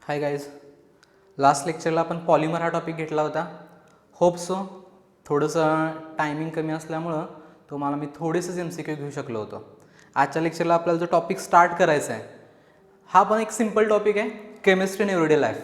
Hi guys, last लेक्चरला आपण polymer हा topic घेतला होता. होप सो थोडंसं टायमिंग कमी असल्यामुळं तुम्हाला मी थोडेसेच MCQ घेऊ शकलो होतो. आजच्या लेक्चरला आपल्याला जो टॉपिक स्टार्ट करायचा आहे हा पण एक सिम्पल टॉपिक आहे, केमिस्ट्री इन एव्हरीडे लाईफ.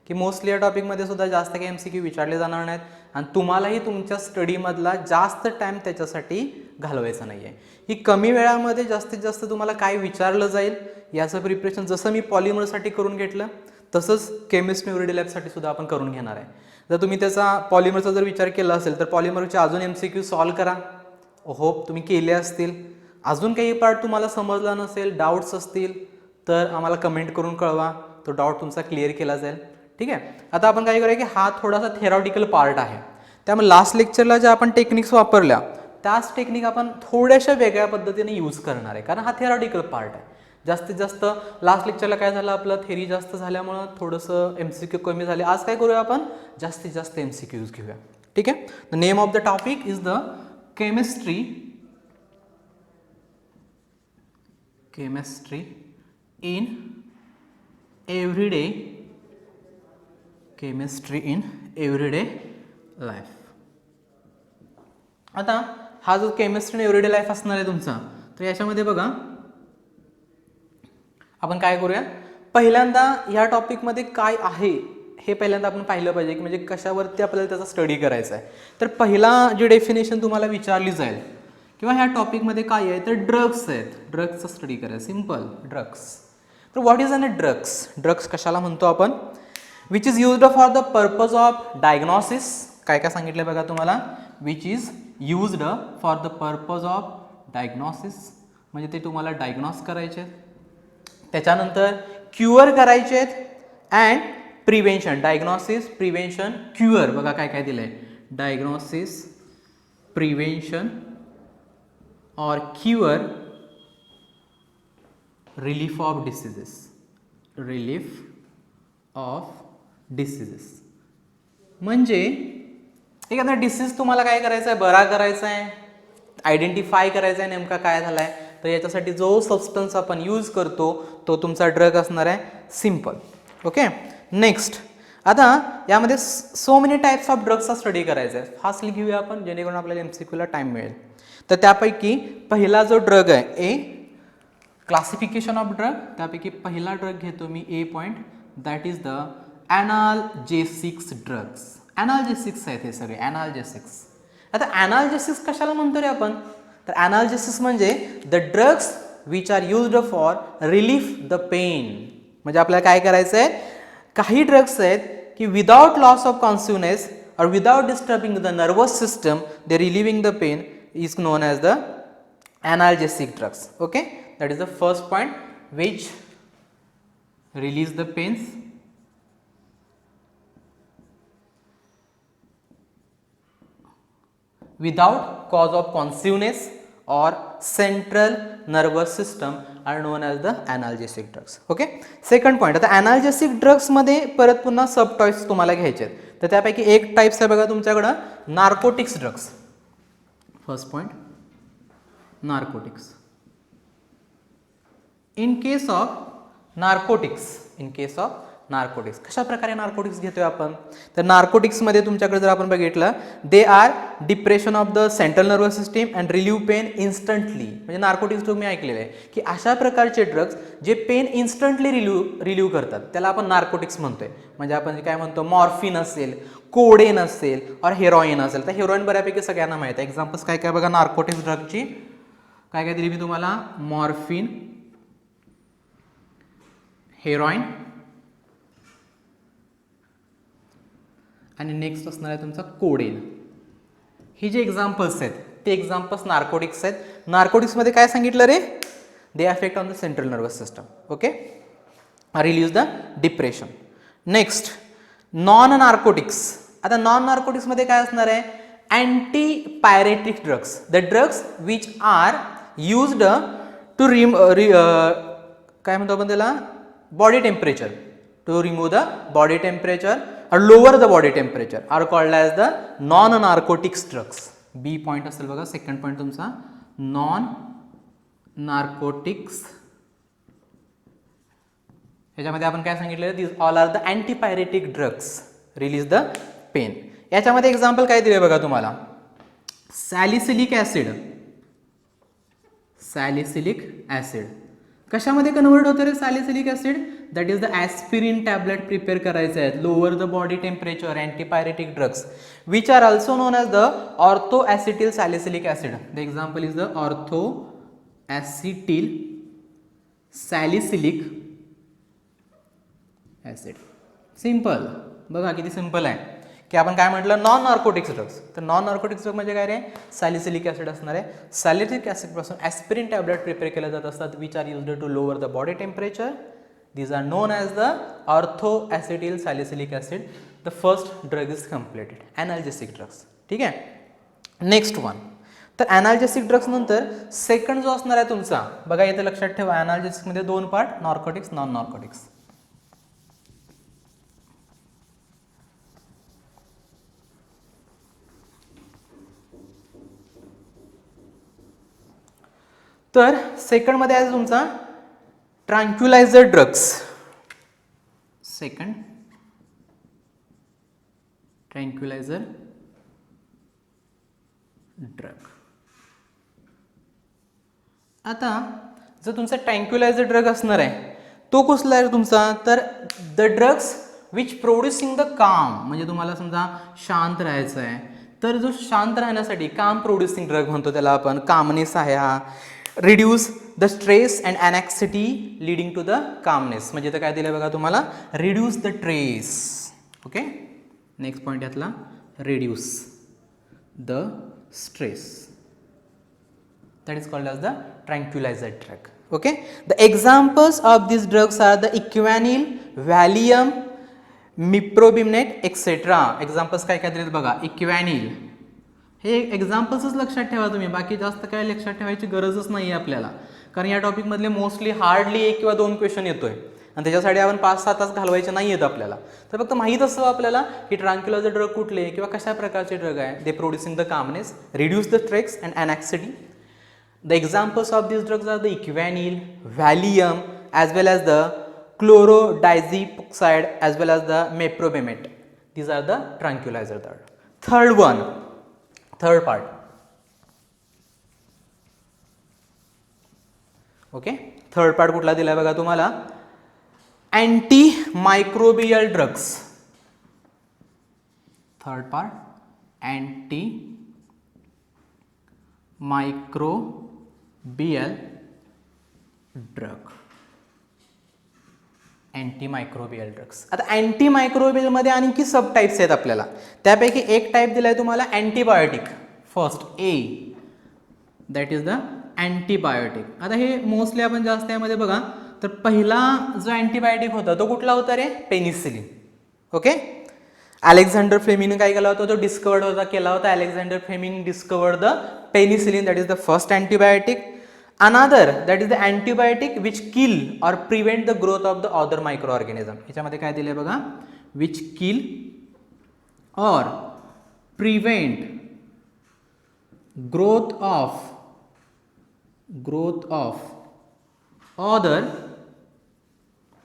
की मोस्टली या टॉपिकमध्ये सुद्धा जास्त काही MCQ विचारले जाणार नाहीत आणि तुम्हालाही तुमच्या स्टडीमधला जास्त टाईम त्याच्यासाठी घालवायचा नाही आहे. ही कमी वेळामध्ये जास्तीत जास्त तुम्हाला काय विचारलं जाईल याचं प्रिपरेशन जसं मी पॉलिमरसाठी करून घेतलं तसंच केमिस्ट्री एव्हरीडे लाईफसाठी सुद्धा आपण करून घेणार आहे. जर तुम्ही त्याचा पॉलिमरचा जर विचार केला असेल तर पॉलिमरचे अजून MCQ सॉल्व करा. होप तुम्ही केले असतील. अजून काही पार्ट तुम्हाला समजला नसेल, डाऊट्स असतील तर आम्हाला कमेंट करून कळवा, तो डाऊट तुमचा क्लिअर केला जाईल. ठीक आहे. आता आपण काय करूया की हा थोडासा थेरॉटिकल पार्ट आहे, त्यामुळे लास्ट लेक्चरला ज्या आपण टेक्निक्स वापरल्या त्याच टेक्निक आपण थोड्याशा वेगळ्या पद्धतीने यूज करणार आहे, कारण हा थेरॉटिकल पार्ट आहे. जास्तीत जास्त लास्ट लेक्चरला काय झालं, आपलं थेरी जास्त झाल्यामुळं थोडंसं MCQ कमी झाले. आज काय करूया आपण, जास्तीत जास्त MCQs घेऊया. ठीक आहे. The name of the topic is the chemistry in everyday life. आता हा जो केमिस्ट्री इन एव्हरीडे लाईफ असणार आहे तुमचा, तर याच्यामध्ये बघा आपण काय करूया, पहिल्यांदा या टॉपिकमध्ये काय आहे हे पहिल्यांदा आपण पाहिलं पाहिजे की म्हणजे कशावरती आपल्याला त्याचा स्टडी करायचा आहे. तर पहिला जी डेफिनेशन तुम्हाला विचारली जाईल किंवा ह्या टॉपिकमध्ये काय आहे तर ड्रग्स आहेत. ड्रग्सचा स्टडी करायचा, सिम्पल ड्रग्स. तर what is an drugs? Drugs कशाला म्हणतो आपण? Which is used for the purpose of diagnosis. काय काय सांगितलं बघा तुम्हाला, which is used for the purpose of diagnosis, म्हणजे ते तुम्हाला डायग्नॉस करायचे. त्याच्यानंतर क्युअर करायचे आहेत and prevention. Diagnosis, prevention, cure. बघा काय काय दिलं आहे, डायग्नॉसिस, प्रिव्हेन्शन और क्युअर, रिलीफ ऑफ डिसीजेस. म्हणजे एखादा डिसीज तुम्हाला काय करायचं आहे, बरा करायचा आहे, आयडेंटिफाय करायचा आहे नेमका काय झाला आहे. तर याच्यासाठी जो सबस्टन्स आपण यूज करतो तो तुमचा ड्रग असणार आहे. सिम्पल. ओके. नेक्स्ट, आता यामध्ये सो मेनी टाईप्स ऑफ ड्रग्सचा स्टडी करायचा आहे. फास्टली घेऊया आपण जेणेकरून आपल्याला MCQला टाईम मिळेल. तर त्यापैकी पहिला जो ड्रग आहे क्लासिफिकेशन ऑफ ड्रग, त्यापैकी पहिला ड्रग घेतो मी A point, that is the analgesics drugs. Analgesics आहेत हे सगळे, ॲनाल्जेसिक्स. आता ॲनाल्जेसिक्स कशाला म्हणतो रे आपण, तर ॲनाल्जेसिस म्हणजे the drugs which are used for relief the pain. म्हणजे आपल्याला काय करायचं आहे, काही ड्रग्स आहेत की विदाउट लॉस ऑफ कॉन्शियसनेस और without disturbing the nervous system they relieving the pain is known as the analgesic drugs. Okay, that is the first point, which release the pains without cause of consciousness or central nervous system are known as the analgesic drugs. Okay, second point. आता analgesic drugs मध्ये परत पुन्हा सब types तुम्हाला घ्यायचे आहेत. तर त्यापैकी एक टाइप्स आहे बघा तुमच्याकडं, narcotics drugs. First point, narcotics. In case of narcotics, कशा प्रकारे नार्कोटिक्स घेतोय आपण, तर नार्कोटिक्समध्ये तुमच्याकडे जर आपण बघितलं, they are depression of the central nervous system and relieve pain instantly. म्हणजे नार्कोटिक्स तुम्ही ऐकलेलं आहे की अशा प्रकारचे ड्रग्स जे पेन इन्स्टंटली रिलीव्ह करतात त्याला आपण नार्कोटिक्स म्हणतोय. म्हणजे आपण काय म्हणतो, मॉर्फिन असेल, कोडेन असेल और हेरोईन असेल. तर हेरोईन बऱ्यापैकी सगळ्यांना माहिती आहे. एक्झाम्पल्स काय काय बघा नार्कोटिक्स ड्रगची, काय काय दिली मी तुम्हाला, मॉर्फिन, हेरोईन आणि नेक्स्ट असणार आहे तुमचा कोडेन. ही जे एक्झाम्पल्स आहेत ते एक्झाम्पल्स नार्कोटिक्स आहेत. नार्कोटिक्समध्ये काय सांगितलं रे, they affect on the central nervous system. Okay, release the depression. Next, non narcotics. आता नॉन नार्कोटिक्समध्ये काय असणार आहे, antipyretic drugs, the drugs which are used to काय म्हणतो आपण त्याला, body temperature, to remove the body temperature or lower the body temperature are called as the non narcotics drugs. B point असेल बघा, सेकंड पॉईंट तुमचा non narcotics याच्यामध्ये आपण काय सांगितलेलं, this all are the antipyretic drugs release the pain. याच्यामध्ये example काय दिले बघा तुम्हाला, सॅलिसिलिक ॲसिड. सॅलिसिलिक ॲसिड कशामध्ये कन्वर्ट होतं रे salicylic acid? That is the aspirin tablet prepare करायचे आहेत, lower the body temperature, antipyretic drugs which are also known as the ortho acetyl salicylic acid. The example is the ortho acetyl salicylic acid. Simple, बघा किती simple आहे की आपण काय म्हटलं, non narcotics drugs. तर नॉन नार्कोटिक्स ड्रग म्हणजे काय रे, सॅलिसिलिक ॲसिड असणार आहे. सॅलिसिलिक ॲसिडपासून ॲस्पिरिन टॅबलेट प्रिपेअर केले जात असतात which are used to lower the body temperature. These are known as the orthoacetyl salicylic acid. The first drug is completed. Analgesic drugs. ठीक आहे. नेक्स्ट वन, तर ॲनाल्जेसिक drugs नंतर सेकंड जो असणार आहे तुमचा, बघा इथे लक्षात ठेवा, ॲनाल्जेसिकमध्ये दोन पार्ट, नॉर्कोटिक्स, नॉन नॉर्कोटिक्स. तर सेकंडमध्ये आहे तुमचा tranquilizer drugs. Second tranquilizer drug. आता जर तुमचा ट्रँक्युलायझर ड्रग असणार आहे तो कसला आहे तुमचा, तर the drugs which producing the calm, म्हणजे तुम्हाला समजा शांत राहायचं आहे तर जो शांत राहण्यासाठी काम प्रोड्युसिंग ड्रग म्हणतो त्याला आपण, कामनेस आहे हा. Reduce the stress and anxiety leading to the calmness, म्हणजे तर काय दिलं बघा तुम्हाला, reduce the stress. Okay, next point यातला, reduce the stress, that is called as the tranquilizer drug. Okay, the examples of these drugs are the equanil, valium, meprobamate, etc. examples काय काय दिलेत बघा, equanil, हे एक्झाम्पल्सच लक्षात ठेवा तुम्ही, बाकी जास्त काय लक्षात ठेवायची गरजच नाही आहे आपल्याला, कारण या टॉपिकमधले मोस्टली हार्डली 1 किंवा 2 क्वेश्चन येतोय आणि त्याच्यासाठी आपण 5-6 तास घालवायचे नाही आहेत आपल्याला. तर फक्त माहीत असावं आपल्याला की ट्रँक्युलायझर ड्रग कुठले किंवा कशा प्रकारचे ड्रग आहे, they producing the calmness, reduce the stress and anxiety. The examples of these drugs are the equanil, Valium, as well as the chlorodiazepoxide, as well as the meprobamate. These are the tranquilizer drug. Third one, third part. Okay, third part कुठला दिलाय बघा तुम्हाला, antimicrobial drugs. Third part, antimicrobial drug. Antimicrobial drugs. आता antimicrobial मध्ये आणखी सब types आहेत आपल्याला, त्यापैकी एक टाईप दिलाय तुम्हाला antibiotic. First A, that is the antibiotic. आता हे मोस्टली आपण जास्त यामध्ये बघा, तर पहिला जो अँटीबायोटिक होता तो कुठला होता रे, पेनिसिलिन. ओके, अलेक्झांडर फ्लेमिंगने काय केला होता, तो डिस्कवर्ड केला होता. Alexander Fleming discovered the penicillin, that is the first antibiotic. Another that is the antibiotic which kill or prevent the growth of the other micro organism. याच्यामध्ये काय दिले बघा, which kill or prevent growth of other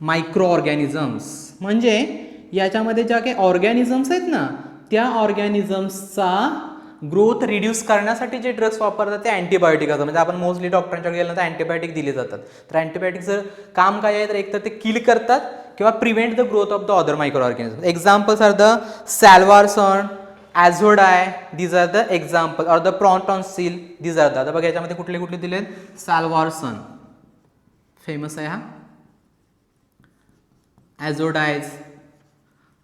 micro organisms. म्हणजे याच्यामध्ये ज्या काही organisms आहेत ना, त्या ऑर्गॅनिझम्सचा ग्रोथ रिड्यूस करण्यासाठी जे ड्रग्स वापरतात ते अँटीबायोटिक असतात. म्हणजे आपण मोस्टली डॉक्टरांच्याकडे गेल्यानंतर अँटीबायोटिक दिले जातात. तर अँटीबायोटिकचं काम काय आहे, तर एकतर ते किल करतात किंवा prevent the growth of the other micro organism. Examples are the salvarsan, azo dye, these are the example, or the prontosil, these are the. आता बघा याच्यामध्ये कुठले कुठले दिलेत, सॅल्वारसन फेमस आहे हा, ॲझोडायज,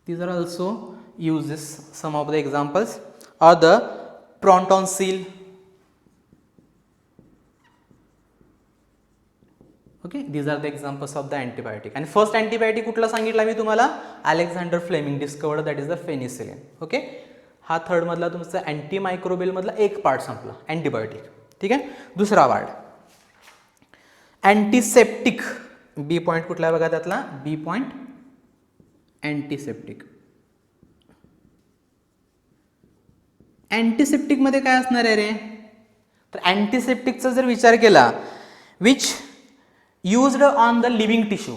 these are also uses, some of the examples are the protonsil. Okay, these are the examples of the antibiotic. And first antibiotic कुठला सांगितला मी तुम्हाला, Alexander Fleming discovered, that is the penicillin. Okay, हा third मधला तुमचा antimicrobial मधला एक part संपला, अँटीबायोटिक. ठीक आहे, दुसरा पार्ट अँटीसेप्टिक. बी पॉइंट कुठला बघा त्यातला, बी पॉइंट अँटीसेप्टिक. अँटीसेप्टिक मध्ये काय असणार आहे रे, तर अँटीसेप्टिकचा जर विचार केला, which used on the living tissue.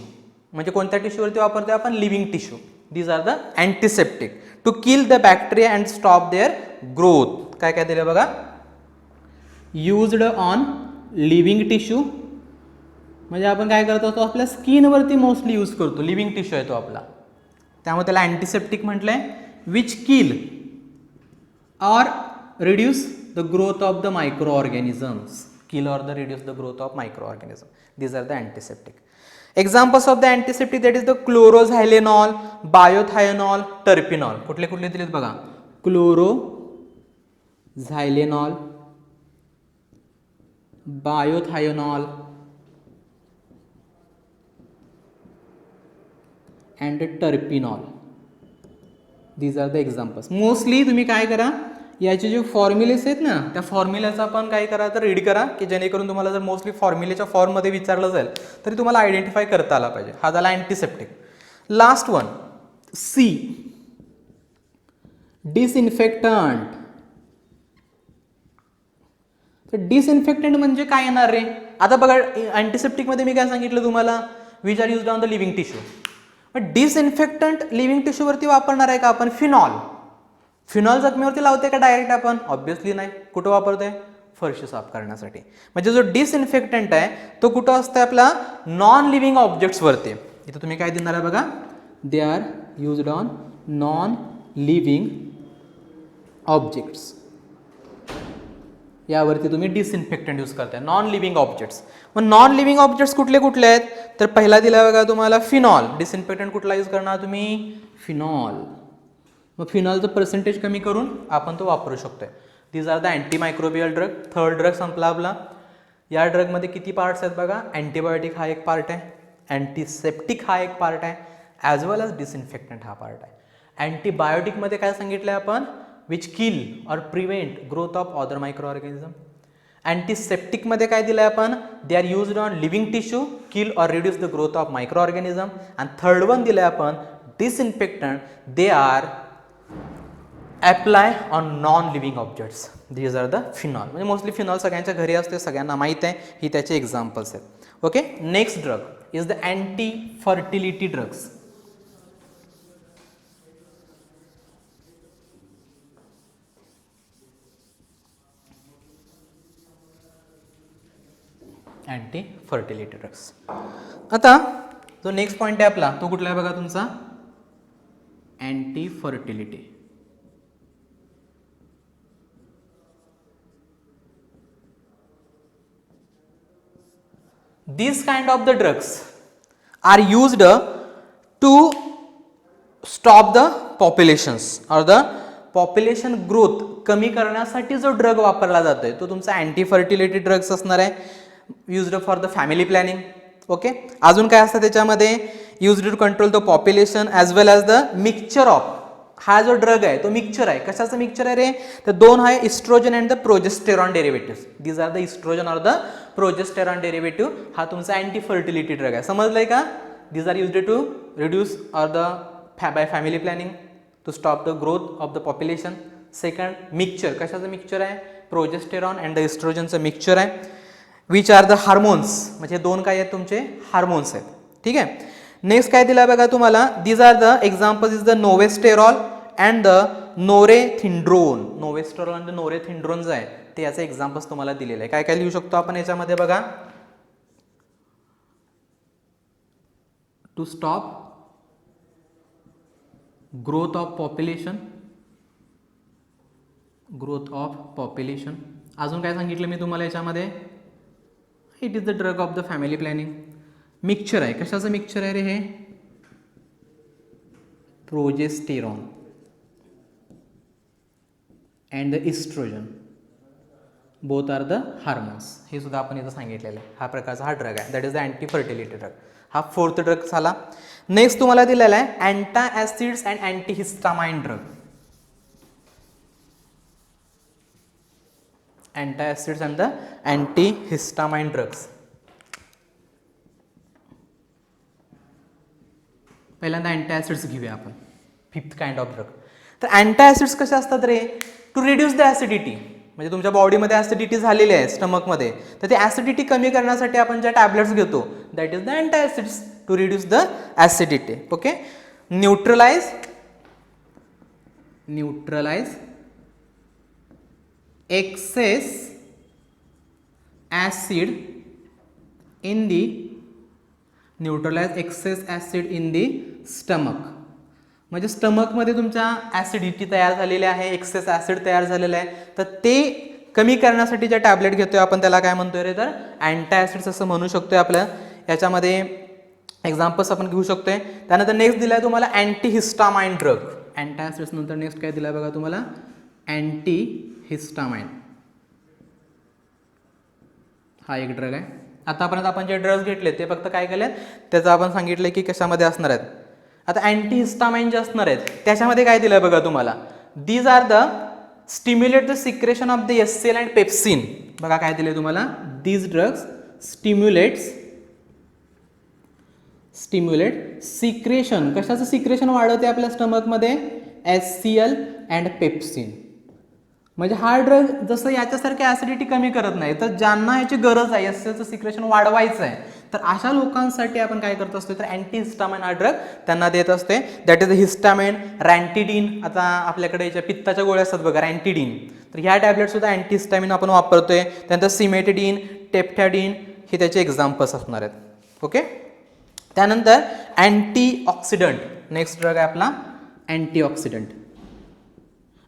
म्हणजे कोणत्या टिश्यूवरती वापरतोय आपण? Living tissue. These are the antiseptic to kill the bacteria and stop their growth. काय काय दिलं बघा? युज्ड ऑन लिव्हिंग टिश्यू, म्हणजे आपण काय करत असतो आपल्या स्किनवरती मोस्टली यूज करतो. लिव्हिंग टिश्यू आहे तो आपला, त्यामुळे त्याला अँटीसेप्टिक म्हटलंय. Which kill or reduce the growth of the microorganisms. Kill or the reduce the growth of micro organism. These are the antiseptic. Examples of the antiseptic that is the chloroxylenol, bithionol, terpineol. कुठले कुठले दिलेत बघा? Chloroxylenol, bithionol and terpineol. These are the examples. Mostly तुम्ही काय करा, याचे जे फॉर्म्युलेस आहेत ना, त्या फॉर्म्युल्याचा पण काय करा तर रीड करा, की जेणेकरून तुम्हाला जर मोस्टली फॉर्म्युलेच्या फॉर्ममध्ये विचारलं जाईल तरी तुम्हाला आयडेंटिफाय करता आला पाहिजे. हा झाला antiseptic. Last one C, disinfectant. तर डिसइन्फेक्टंट म्हणजे काय येणार रे? आता बघा अँटीसेप्टिकमध्ये मी काय सांगितलं तुम्हाला? Which are used on the living tissue. पण डिसइन्फेक्टंट लिव्हिंग टिश्यूवरती वापरणार आहे का आपण? फिनॉल. फिनॉल जखमेवरती लावते का डायरेक्ट आपण? ऑब्व्हियसली नाही. कुठं वापरतोय? फरशी साफ करण्यासाठी. म्हणजे जो डिसइन्फेक्टंट आहे तो कुठं असतं? आपला नॉन लिव्हिंग ऑब्जेक्ट्सवरती. इथं तुम्ही काय देणार आहे बघा? दे are used on non living objects. यावरती तुम्ही डिसइन्फेक्टंट यूज करताय. Non living objects. मग नॉन लिव्हिंग ऑब्जेक्ट्स कुठले कुठले आहेत? तर पहिला दिला बघा तुम्हाला फिनॉल. डिसइन्फेक्टंट कुठला यूज करणार तुम्ही? फिनॉल. मग फिनॉलचं पर्सेंटेज कमी करून आपण तो वापरू शकतोय. These are the antimicrobial drug. Third drug संपला आपला. या ड्रगमध्ये किती पार्ट्स आहेत बघा? अँटीबायोटिक हा एक पार्ट आहे, अँटीसेप्टिक हा एक पार्ट आहे, ॲज वेल एज डिसइन्फेक्टंट हा पार्ट आहे. अँटीबायोटिकमध्ये काय सांगितलं आपण? Which kill or prevent growth of other micro organism. अँटीसेप्टिकमध्ये काय दिलं आहे आपण? They are used on living tissue, kill or reduce the growth of micro organism. आणि थर्ड वन दिलं आहे आपण disinfectant, they are apply on non living objects. These are the phenol. म्हणजे मोस्टली फिनॉल सगळ्यांच्या घरी असते, सगळ्यांना माहीत आहे. ही त्याचे एक्झाम्पल्स आहेत. Okay. Next drug is the anti fertility drugs. Anti fertility drugs. आता जो नेक्स्ट पॉईंट आहे आपला तो कुठला आहे बघा तुमचा? Anti fertility. These kind of the drugs are used to stop the populations or the population growth कमी करण्यासाठी जो ड्रग वापरला जातोय तो तुमचा अँटी फर्टिलिटी ड्रग्स असणार आहे. Used for the family planning. Okay. अजून काय असतं त्याच्यामध्ये? Used to control the population as well as the mixture of. हा जो ड्रग आहे तो मिक्सचर आहे. कशाचं मिक्सचर आहे रे? तर दोन आहे, estrogen and the progesterone derivative. These are the estrogen or the progesterone derivative. हा तुमचा अँटी फर्टिलिटी ड्रग आहे. समजलंय का? These are used to reduce or the by family planning to stop the growth of the population. Second mixture. कशाचं mixture आहे? Progesterone and the इस्ट्रोजनचं mixture आहे. Which are the hormones. म्हणजे दोन काय आहेत तुमचे? हार्मोन्स आहेत. ठीक आहे. नेक्स्ट काय दिला बघा तुम्हाला? These are the examples is the novestrol and the norethindrone. Novestrol आणि नोरेथिंड्रोन जे आहे ते याचे एक्झाम्पल्स तुम्हाला दिलेले आहे. काय काय लिहू शकतो आपण याच्यामध्ये बघा? To stop growth of population. Growth of population. अजून काय सांगितलं मी तुम्हाला याच्यामध्ये? It is the drug of the family planning. Mixture आहे. कशाचं मिक्सचर आहे रे हे? Progesterone and the estrogen. Both are the hormones. हे सुद्धा आपण इथं सांगितलेलं आहे. हा प्रकारचा हा ड्रग आहे. That is the anti fertility drug. हा फोर्थ ड्रग झाला. नेक्स्ट तुम्हाला दिलेला आहे antacids and antihistamine drug. Antacids and the antihistamine drugs. पहिल्यांदा अँटासिड्स घेऊया आपण. Fifth kind of drug. तर अँटासिड्स कसे असतात रे? To reduce the acidity. म्हणजे तुमच्या बॉडीमध्ये ॲसिडिटी झालेली आहे स्टमकमध्ये, तर ते ॲसिडिटी कमी करण्यासाठी आपण ज्या टॅबलेट्स घेतो that is the antacids to reduce the acidity. Okay, neutralise excess acid in the stomach. म्हणजे स्टमकमध्ये तुमच्या ॲसिडिटी तयार झालेली आहे, एक्सेस ॲसिड तयार झालेलं आहे, तर ते कमी करण्यासाठी ज्या टॅबलेट घेतोय आपण त्याला काय म्हणतोय रे, तर अँटासिड्स असं म्हणू शकतोय. आपल्या याच्यामध्ये एक्झाम्पल्स आपण घेऊ शकतोय. त्यानंतर नेक्स्ट दिलाय तुम्हाला अँटीहिस्टामाइन ड्रग. अँटासिड्स नंतर नेक्स्ट काय दिलाय बघा तुम्हाला, अँटीहिस्टामाइन. हा एक ड्रग आहे. आतापर्यंत आपण जे ड्रग्स घेतले ते फक्त काय केले, त्याचं आपण सांगितलं की कशामध्ये असणार आहेत. आता अँटीहिस्टामाइन जे असणार आहेत त्याच्यामध्ये काय दिलंय बघा तुम्हाला, these are the stimulate the secretion of the SCL and pepsin. बघा काय दिले तुम्हाला, दीज ड्रग्स स्टिम्युलेट सिक्रेशन. कशाचं सिक्रेशन वाढवते आपल्या स्टमकमध्ये, एससीएल अँड पेप्सिन. म्हणजे हा ड्रग जसं याच्यासारखी ॲसिडिटी कमी करत नाही, तर ज्यांना याची गरज आहे एससीएलचं सिक्रेशन वाढवायचं आहे, तर अशा लोकांसाठी आपण काय करत असतो, तर अँटीहिस्टामाइन हा ड्रग त्यांना देत असते. That is the histamine, ranitidine. आता आपल्याकडे याच्या पित्ताच्या गोळ्या असतात बघा, रॅन्टिडिन, तर ह्या टॅबलेटसुद्धा अँटीहिस्टामाइन आपण वापरतोय. त्यानंतर सिमेटिडिन, टेप्टॅडिन हे त्याचे एक्झाम्पल्स असणार आहेत. ओके, त्यानंतर अँटीऑक्सिडंट. नेक्स्ट ड्रग आहे आपला अँटीऑक्सिडंट.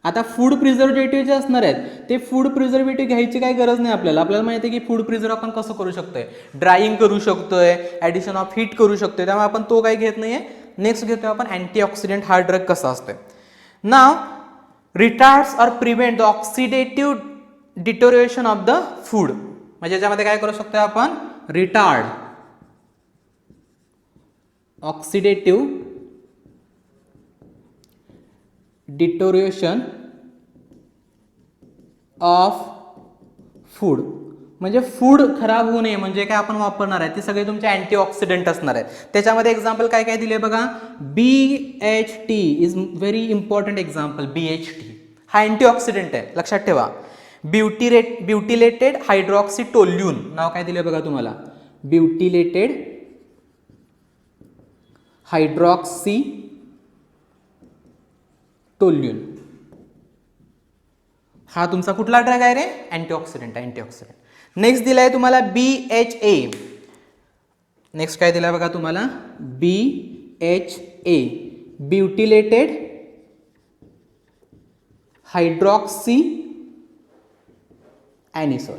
आता फूड प्रिझर्वेटिव्ह जे असणार आहेत ते फूड प्रिझर्वेटिव्ह घ्यायची काही गरज नाही आपल्याला. आपल्याला माहिती आहे की फूड प्रिझर्व आपण कसं करू शकतोय, ड्राईंग करू शकतोय, ॲडिशन ऑफ हीट करू शकतोय, त्यामुळे आपण तो काही घेत नाहीये. नेक्स्ट घेतोय आपण अँटीऑक्सिडंट. हा ड्रग कसा असतोय, नाव retards or prevent the oxidative deterioration of the food. म्हणजे याच्यामध्ये काय करू शकतोय आपण, retard oxidative deterioration of food. म्हणजे फूड खराब होऊ नये म्हणजे काय आपण वापरणार आहे ते सगळे तुमचे अँटीऑक्सिडंट असणार आहेत. त्याच्यामध्ये एक्झाम्पल काय काय दिले बघा, BHT is very important example. BHT हा अँटीऑक्सिडंट आहे, लक्षात ठेवा. ब्युटिलेटेड हायड्रॉक्सीटोल्यून नाव काय दिले बघा तुम्हाला, ब्युटिलेटेड हायड्रॉक्सीटोल्यून. हा तुमचा कुठला ड्रग आहे रे, अँटीऑक्सिडंट. अँटीऑक्सिडंट. नेक्स्ट दिलाय तुम्हाला BHA. नेक्स्ट काय दिलाय बघा तुम्हाला, BHA ब्युटिलेटेड हायड्रॉक्सी ॲनिसोल.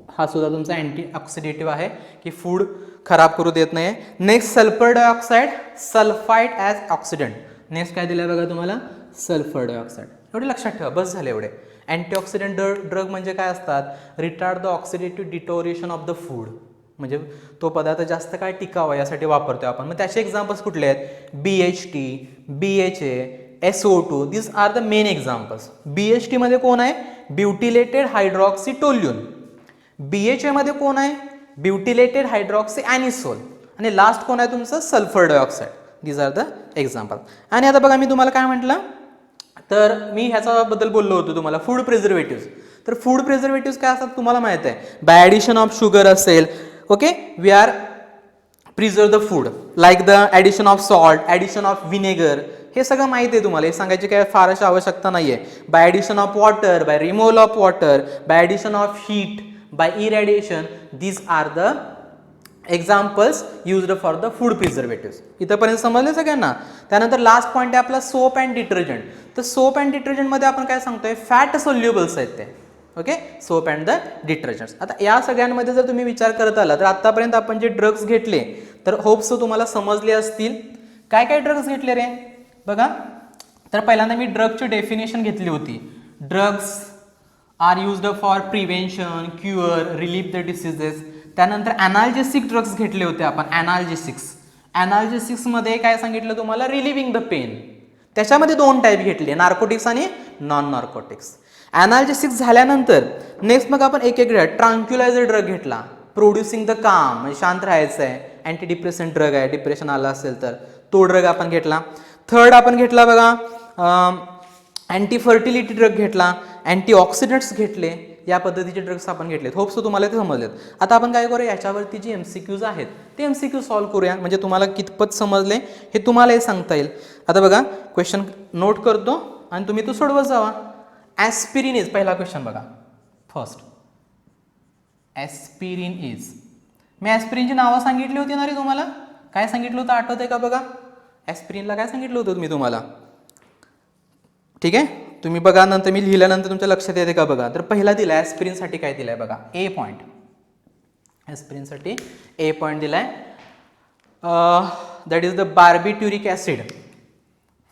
हा सुद्धा तुमचा अँटीऑक्सिडेटिव्ह आहे की फूड खराब करू देत नाही. Next sulphur dioxide, sulphide as oxidant. Next काय दिलंय बघा तुम्हाला, सल्फर डायऑक्साईड. एवढे लक्षात ठेवा, बस झाले एवढे. अँटीऑक्सिडंट ड्रग म्हणजे काय असतात, retard the oxidative deterioration of the food. म्हणजे तो पदार्थ जास्त काळ टिकावा यासाठी वापरतोय आपण. मग त्याचे एक्झाम्पल्स कुठले आहेत, BHT, BHA, SO2. This are the main examples. BHT मध्ये कोण आहे, ब्युटिलेटेड हायड्रॉक्सीटोल्यून. BHA मध्ये कोण आहे, ब्युटिलेटेड हायड्रॉक्सी ॲनिसोल. आणि लास्ट कोण आहे तुमचं, sulphur dioxide. These are the example. आणि आता बघा मी तुम्हाला काय म्हटलं, तर मी ह्याच्याबद्दल बोललो होतो तुम्हाला, फूड प्रिझर्वेटिव्ह. तर फूड प्रिझर्वेटिव्ह काय असतात तुम्हाला माहित आहे, बाय ॲडिशन ऑफ शुगर असेल. Okay, we are preserve the food like the addition of salt, addition of vinegar. हे सगळं माहिती आहे तुम्हाला, हे सांगायची काय फार अशी आवश्यकता नाही आहे. By addition of water, by removal of water, by addition of heat, by irradiation. These are the examples used for the food preservative. इथंपर्यंत समजले सगळ्यांना. त्यानंतर लास्ट पॉईंट आहे आपला सोप अँड डिटर्जंट. तर सोप अँड डिटर्जंटमध्ये आपण काय सांगतोय, फॅट सोल्युबल्स आहेत ते. Okay, soap and the detergents. आता या सगळ्यांमध्ये जर तुम्ही विचार करत आला तर आतापर्यंत आपण जे ड्रग्स घेतले तर होप्स तुम्हाला समजले असतील. काय काय ड्रग्स घेतले रे बघा. तर पहिल्यांदा मी ड्रगची डेफिनेशन घेतली होती. Drugs are used for prevention, cure, relief the diseases. त्यानंतर ॲनाल्जेसिक ड्रग्स घेतले होते आपण, ॲनाल्जेसिक्समध्ये काय सांगितलं तुम्हाला, रिलिव्हिंग द पेन. त्याच्यामध्ये दोन टाईप घेतले, नार्कोटिक्स आणि नॉन नार्कोटिक्स. ॲनाल्जेसिक्स झाल्यानंतर नेक्स्ट मग आपण एक ट्रांक्युलायझर ड्रग घेतला, प्रोड्युसिंग द काम, म्हणजे शांत राहायचं आहे. अँटी डिप्रेशन ड्रग आहे, डिप्रेशन आलं असेल तर तो ड्रग आपण घेतला. थर्ड आपण घेतला बघा अँटी फर्टिलिटी ड्रग घेतला, अँटीऑक्सिडंट्स घेतले. या पद्धतीचे ड्रग्स आपण घेतलेत. होप सो तुम्हाला ते समजलेत. आता आपण काय करूया, याच्यावरती जे MCQs आहेत ते MCQ सॉल्व्ह करूया, म्हणजे तुम्हाला कितपत समजले हे तुम्हालाही सांगता येईल. आता बघा क्वेश्चन नोट करतो आणि तुम्ही तो सोडवत जावा. ॲस्पिरिन इज, पहिला क्वेश्चन बघा फर्स्ट. ॲस्पिरिन इज, मी ॲस्पिरिनची नावं सांगितली होती ना रे तुम्हाला, काय सांगितलं होतं आठवतंय का बघा. ॲस्पिरिनला काय सांगितलं होतं मी तुम्हाला, ठीक आहे. तुम्ही बघा, नंतर मी लिहिल्यानंतर तुमच्या लक्षात येते का बघा. तर पहिला दिला आहे ॲस्पिरिनसाठी, काय दिलं आहे बघा, A पॉईंट. ॲस्पिरिनसाठी A पॉईंट दिला आहे. That is the barbituric acid.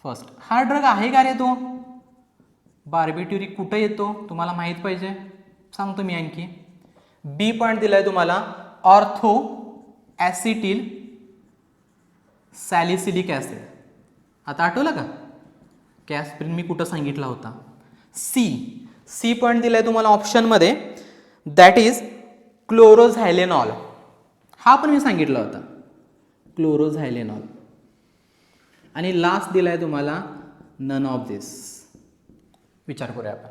First, हा ड्रग आहे का रे तो, बार्बिट्युरिक कुठं येतो तुम्हाला माहीत पाहिजे, सांगतो मी आणखी. B पॉईंट दिला आहे तुम्हाला ऑर्थो ॲसिटिल सॅलिसिलिक ॲसिड. आता आठवलं का ॲस्पिरिन मी कुठं सांगितला होता. सी पॉईंट दिला आहे तुम्हाला ऑप्शनमध्ये, दॅट इज क्लोरोझायलेनॉल. हा पण मी सांगितला होता, क्लोरोझायलेनॉल. आणि लास्ट दिला आहे तुम्हाला नन ऑफ दिस. विचार करूया आपण.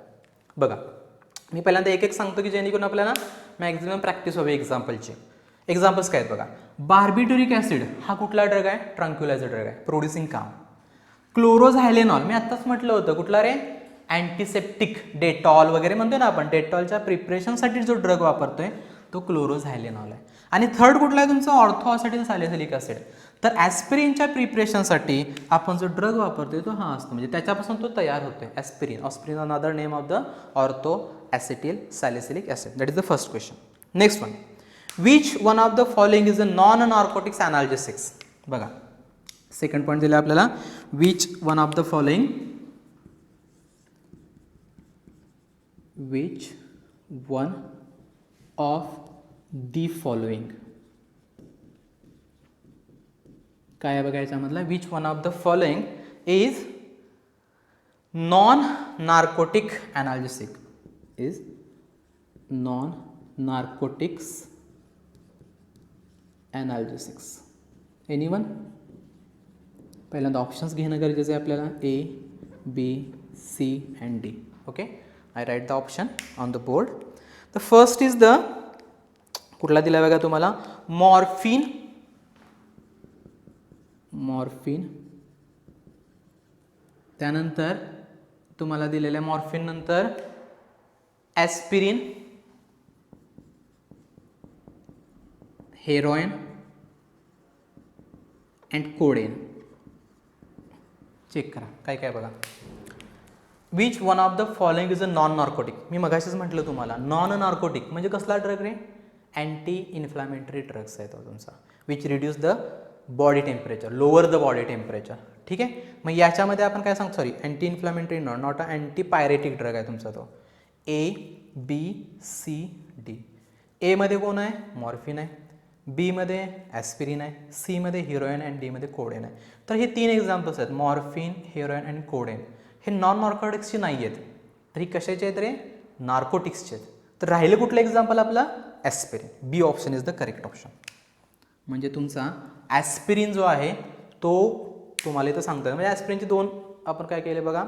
बघा मी पहिल्यांदा एक एक सांगतो की जेणेकरून आपल्याला मॅक्झिमम प्रॅक्टिस व्हावी एक्झाम्पलची. एक्झाम्पल्स काय आहेत बघा. बार्बिट्युरिक ॲसिड हा कुठला ड्रग आहे, ट्रँक्युलायझर ड्रग आहे, प्रोड्युसिंग काम. क्लोरोझायलेनॉल मी आत्ताच म्हटलं होतं, कुठला रे, अँटीसेप्टिक, डेटॉल वगैरे म्हणतोय ना आपण, डेटॉलच्या प्रिपरेशनसाठी जो ड्रग वापरतोय तो क्लोरोझायलेनॉल आहे. आणि थर्ड कुठला आहे तुमचा, ऑर्थो ॲसिटिल सॅलिसिलिक ॲसिड. तर ॲस्पिरिनच्या प्रिपरेशनसाठी आपण जो ड्रग वापरतोय तो हा असतो, म्हणजे त्याच्यापासून तो तयार होतोय aspirin. Aspirin another name of the ortho acetyl salicylic acid. That is the first question. Next one, which one of the following is a non narcotics analgesics. बघा सेकंड पॉईंट दिला आपल्याला, which one of the following, which one of the following, काय आहे बघा याच्यामधला, which one of the following is non narcotic analgesic, is non narcotics analgesics. Anyone. पहिल्यांदा options घेणं गरजेचं आहे आपल्याला, A, B, C and D. Okay, I write the option on the board. The first is the, कुठला दिला बघा तुम्हाला, morphine. Morphine. त्यानंतर तुम्हाला दिलेल्या मॉर्फिन नंतर aspirin, heroin and codeine. Check करा काय काय बघा. Which one of the following is a non narcotic. मी मगाशीच म्हटलं तुम्हाला, नॉन नार्कोटिक म्हणजे कसला ड्रग रे, अँटी इन्फ्लॅमेटरी ड्रग्स आहे तो तुमचा, which reduce the body temperature, lower the body temperature. ठीक आहे, मग याच्यामध्ये आपण काय सांगतो, sorry anti inflammatory not a anti pyretic drug आहे तुमचा तो. A, B, C, D. A मध्ये कोण आहे, मॉर्फिन आहे. B मध्ये ॲस्पिरिन आहे. C मध्ये हिरोईन आणि D मध्ये कोडेन आहे. तर हे 3 एक्झाम्पल्स आहेत, मॉर्फिन, हिरोईन आणि कोडेन. हे नॉन नार्कोटिक्सचे नाही आहेत, तर ही कशाचे आहेत रे, नार्कोटिक्सचे आहेत. तर राहिलं कुठलं एक्झाम्पल आपला, aspirin. B option is the correct option. म्हणजे तुमचा ॲस्पिरिन जो आहे तो तुम्हाला इथं सांगतो. म्हणजे ॲस्पिरिनचे 2 आपण काय केले बघा,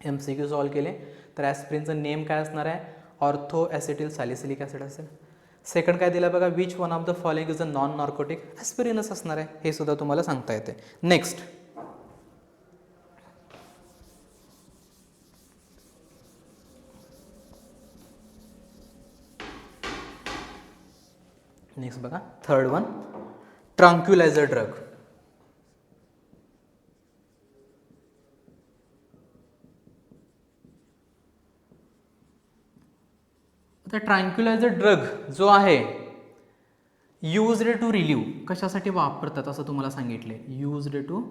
MCQ सॉल्व्ह केले. तर ॲस्पिरिनचं नेम काय असणार आहे, ऑर्थो ॲसिटिल सॅलिसिलिक ॲसिड असेल. सेकंड काय दिलं बघा, which one of the following is a non narcotic, ॲस्पिरिनच असणार आहे, हे सुद्धा तुम्हाला सांगता येते. नेक्स्ट, नेक्स्ट बघा थर्ड वन, ट्रँक्युलायझर ड्रग. आता ट्रँक्युलायझर ड्रग जो आहे यूज्ड टू रिलीव, कशासाठी वापरतात असं तुम्हाला सांगितले, यूज्ड टू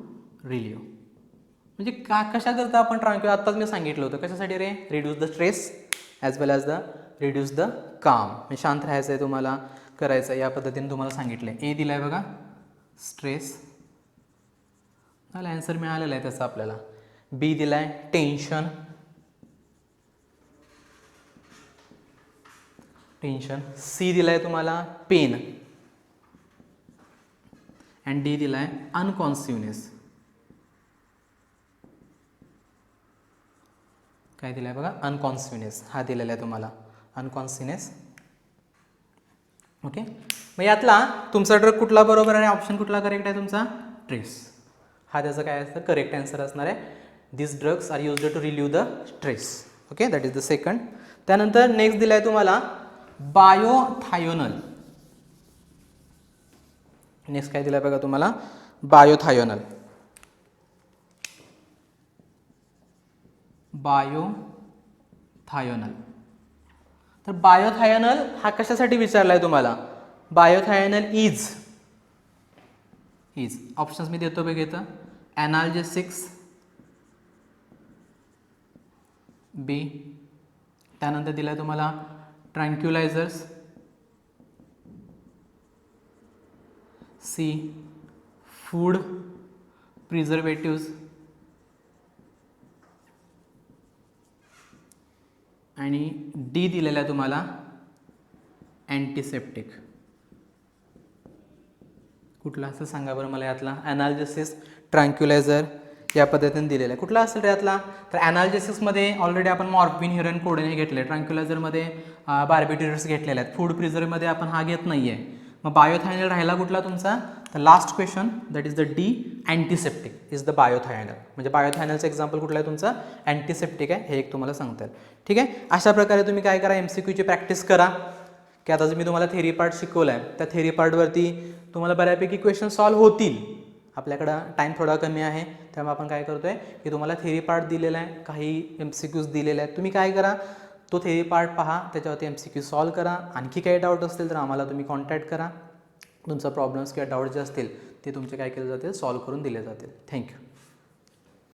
रिलीव म्हणजे कशा करता आपण ट्रँक्युलायझर, आत्ताच मी सांगितलं होतं कशासाठी रे, reduce the stress as well as the reduce the calm, म्हणजे शांत राहायचं आहे तुम्हाला, करायचं या पद्धतीने तुम्हाला सांगितले. A दिला आहे बघा, स्ट्रेस, आन्सर मिळालेला आहे त्याचा आपल्याला. B दिला आहे टेन्शन, टेन्शन. C दिला आहे तुम्हाला पेन अँड D दिला आहे अनकॉन्शियसनेस. काय दिला आहे बघा, अनकॉन्शियसनेस हा दिलेला आहे तुम्हाला. अनकॉन्सिनेस. ओके, मग यातला तुमचा ड्रग कुठला बरोबर आहे, ऑप्शन कुठला करेक्ट आहे तुमचा, ट्रेस. हा त्याचं काय असतं, करेक्ट आन्सर असणार आहे. This drugs are used to relieve the stress. Okay, that is the second. त्यानंतर नेक्स्ट दिला आहे तुम्हाला बायोथायोनल. नेक्स्ट काय दिलं बघा तुम्हाला, बायोथायोनल. बायोथायोनल. तर बायोथायोनल हा कशासाठी विचारला आहे तुम्हाला, बायोथायोनल इज ऑप्शन्स मी देतो बघा इथं, ॲनाल्जेसिक्स बी, त्यानंतर दिलं आहे तुम्हाला ट्रँक्युलायझर्स सी, फूड प्रिझर्वेटिव्स आणि डी दिलेला आहे तुम्हाला अँटीसेप्टिक. कुठला असेल सांगा बरं मला यातला, ॲनाल्जेसिस, ट्रँक्युलायझर या पद्धतीने दिलेलं आहे. कुठला असेल रे यातला, तर ॲनाल्जेसिसमध्ये ऑलरेडी आपण मॉर्फिन, हिरोइन, कोडेन हे घेतले, ट्रँक्युलायझरमध्ये बार्बिट्युरेट्स घेतलेले आहेत, फूड प्रिझर्वमध्ये आपण हा घेत नाही आहे. मग बायोथायनल राहिला कुठला तुमचा, तर last question that is the D, antiseptic is the bithionol. म्हणजे बायोथायनलचं एक्झाम्पल कुठलं आहे तुमचा, अँटीसेप्टिक आहे, हे एक तुम्हाला सांगता येईल. ठीक आहे, अशा प्रकारे तुम्ही काय करा, MCQची प्रॅक्टिस करा. की आता जर मी तुम्हाला थेरी पार्ट शिकवला आहे, त्या थेरी पार्टवरती तुम्हाला बऱ्यापैकी क्वेश्चन सॉल्व्ह होतील. आपल्याकडं टाईम थोडा कमी आहे, त्यामुळे आपण काय करतो आहे की तुम्हाला थेरी पार्ट दिलेला आहे, काही MCQs दिलेले आहेत. तुम्ही काय करा, तो थेरी पार्ट पहा, त्याच्यावरती MCQ सॉल्व्ह करा. आणखी काही डाऊट असतील तर आम्हाला तुम्ही कॉन्टॅक्ट करा. तुमचा प्रॉब्लेम्स किंवा डाऊट जे असतील ते तुमचे काय केले जातील, सॉल्व्ह करून दिले जातील. थँक्यू.